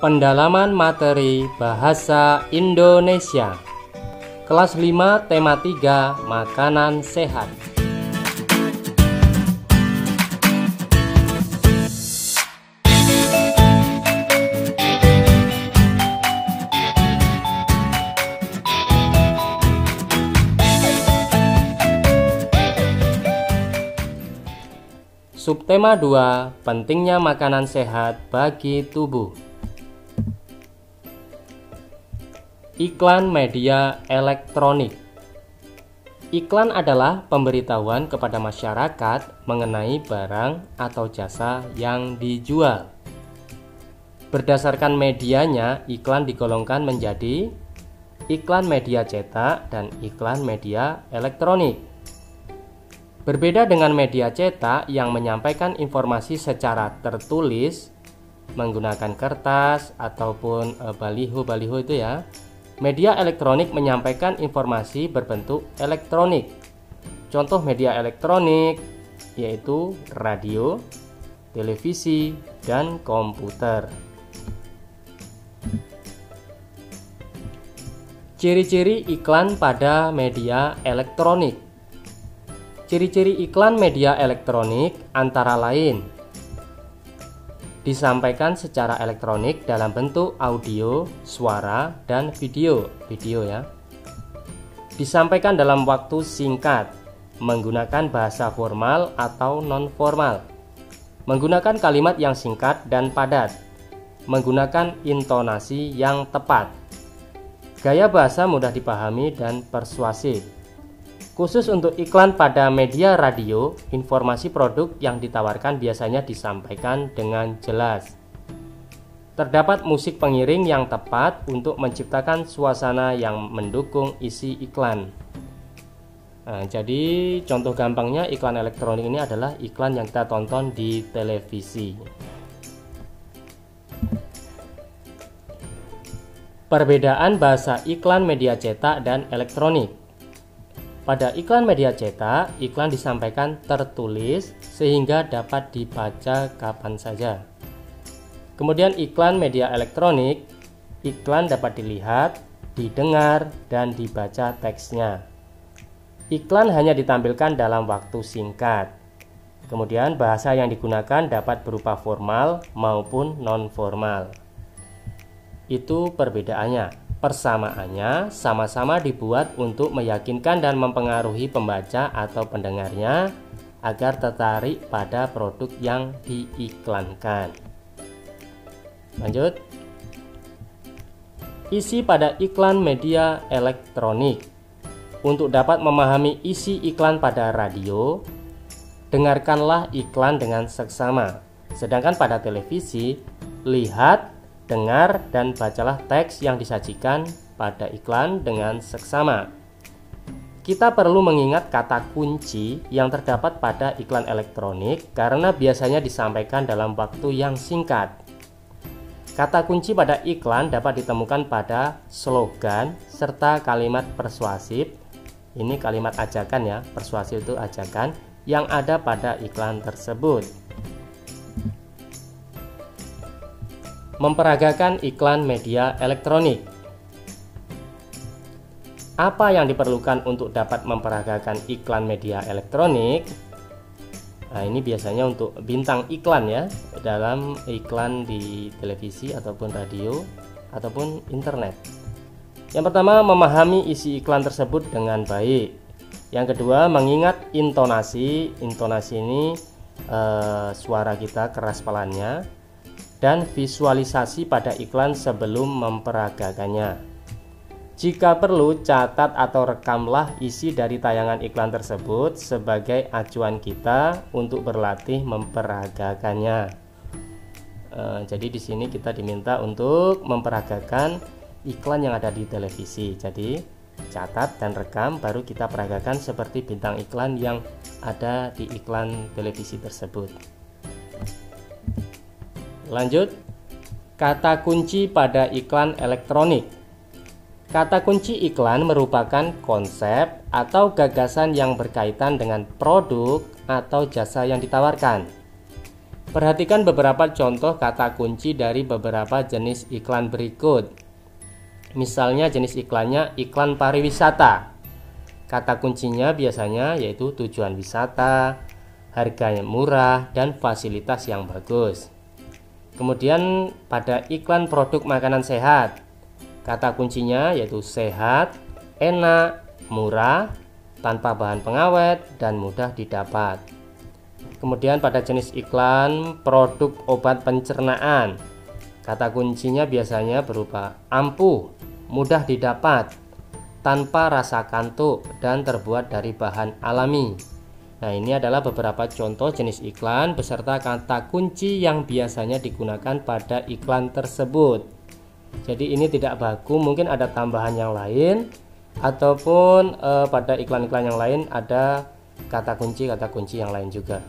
Pendalaman materi bahasa Indonesia. Kelas 5 tema 3 makanan sehat. Subtema 2, pentingnya makanan sehat bagi tubuh. Iklan media elektronik. Iklan adalah pemberitahuan kepada masyarakat mengenai barang atau jasa yang dijual. Berdasarkan medianya, iklan digolongkan menjadi iklan media cetak dan iklan media elektronik. Berbeda dengan media cetak yang menyampaikan informasi secara tertulis menggunakan kertas ataupun baliho itu ya. Media elektronik menyampaikan informasi berbentuk elektronik. Contoh media elektronik yaitu radio, televisi, dan komputer. Ciri-ciri iklan pada media elektronik. Ciri-ciri iklan media elektronik antara lain: disampaikan secara elektronik dalam bentuk audio, suara, dan video ya. Disampaikan dalam waktu singkat, menggunakan bahasa formal atau non-formal, menggunakan kalimat yang singkat dan padat, menggunakan intonasi yang tepat, gaya bahasa mudah dipahami dan persuasif. Khusus untuk iklan pada media radio, informasi produk yang ditawarkan biasanya disampaikan dengan jelas. Terdapat musik pengiring yang tepat untuk menciptakan suasana yang mendukung isi iklan. Nah, jadi contoh gampangnya iklan elektronik ini adalah iklan yang kita tonton di televisi. Perbedaan bahasa iklan media cetak dan elektronik. Pada iklan media cetak, iklan disampaikan tertulis sehingga dapat dibaca kapan saja. Kemudian iklan media elektronik, iklan dapat dilihat, didengar, dan dibaca teksnya. Iklan hanya ditampilkan dalam waktu singkat. Kemudian bahasa yang digunakan dapat berupa formal maupun non-formal. Itu perbedaannya. Persamaannya sama-sama dibuat untuk meyakinkan dan mempengaruhi pembaca atau pendengarnya agar tertarik pada produk yang diiklankan. Lanjut. Isi pada iklan media elektronik. Untuk dapat memahami isi iklan pada radio, dengarkanlah iklan dengan seksama. Sedangkan pada televisi, lihat, dengar, dan bacalah teks yang disajikan pada iklan dengan seksama. Kita perlu mengingat kata kunci yang terdapat pada iklan elektronik karena biasanya disampaikan dalam waktu yang singkat. Kata kunci pada iklan dapat ditemukan pada slogan serta kalimat persuasif. Ini kalimat ajakan ya, persuasif itu ajakan yang ada pada iklan tersebut. Memperagakan iklan media elektronik. Apa yang diperlukan untuk dapat memperagakan iklan media elektronik? Nah, ini biasanya untuk bintang iklan ya, dalam iklan di televisi ataupun radio ataupun internet. Yang pertama, memahami isi iklan tersebut dengan baik. Yang kedua, mengingat intonasi. Intonasi ini suara kita, keras pelannya. Dan visualisasi pada iklan sebelum memperagakannya. Jika perlu, catat atau rekamlah isi dari tayangan iklan tersebut sebagai acuan kita untuk berlatih memperagakannya. Jadi di sini kita diminta untuk memperagakan iklan yang ada di televisi. Jadi catat dan rekam, baru kita peragakan seperti bintang iklan yang ada di iklan televisi tersebut. Lanjut, kata kunci pada iklan elektronik. Kata kunci iklan merupakan konsep atau gagasan yang berkaitan dengan produk atau jasa yang ditawarkan. Perhatikan beberapa contoh kata kunci dari beberapa jenis iklan berikut. Misalnya jenis iklannya iklan pariwisata. Kata kuncinya biasanya yaitu tujuan wisata, harganya murah, dan fasilitas yang bagus. Kemudian pada iklan produk makanan sehat, kata kuncinya yaitu sehat, enak, murah, tanpa bahan pengawet, dan mudah didapat. Kemudian pada jenis iklan produk obat pencernaan, kata kuncinya biasanya berupa ampuh, mudah didapat, tanpa rasa kantuk, dan terbuat dari bahan alami. Nah, ini adalah beberapa contoh jenis iklan beserta kata kunci yang biasanya digunakan pada iklan tersebut. Jadi ini tidak baku, mungkin ada tambahan yang lain, ataupun pada iklan-iklan yang lain ada kata kunci yang lain juga.